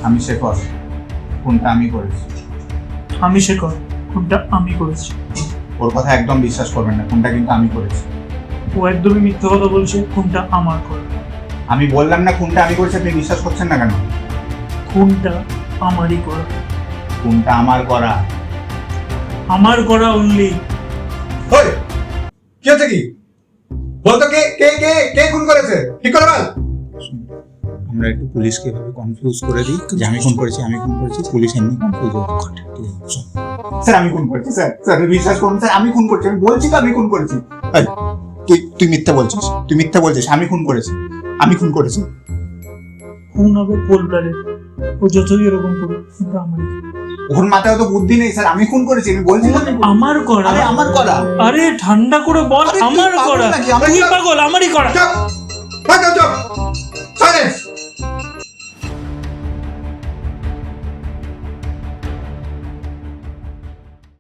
আমি শেখর, খুনটা আমি করেছি। আমি শেখর, খুনটা আমি করেছি। ওর কথা একদম বিশ্বাস করবেন না, খুনটা কিন্তু আমি করেছি। ও একদমই মিথ্যা কথা বলছে, খুনটা আমার করা। আমি বললাম না খুনটা আমি করেছি, আপনি বিশ্বাস করছেন না কেন? খুনটা আমারই করা, খুনটা আমার করা। আমার করা অনলি। ওই কি হচ্ছে কি বলতো, কে কে কে কে খুন করেছে ঠিক করে বল। আমরা একটু পুলিশকে এভাবে কনফিউজ করে দিই যে আমি খুন করেছি, আমি খুন করেছি, পুলিশ এমনি কনফিউজ হয়ে যাবে। ঠিক আছে, চল। স্যার আমি খুন করেছি, স্যার স্যার বিশ্বাস করুন স্যার, আমি খুন করেছি, আমি বলছি তো আমি খুন করেছি। এই, তুই মিথ্যা বলছিস, তুই মিথ্যা বলছিস। আমি খুন করেছি, আমি খুন করেছি। খুন হবে কোল ব্লাডে, ও যতই এরকম করুক, খুনটা আমারই। ওর মাথায় তো বুদ্ধি নেই স্যার, আমি খুন করেছি, আমি বলছি তো আমি খুন- আমার করা। আরে আমার করা। আরে ঠান্ডা করে বল, আরে তুই আমার পাগল করা। নাকি? আমার তুই কি- পাগল, আমারই করা। চুপ চুপ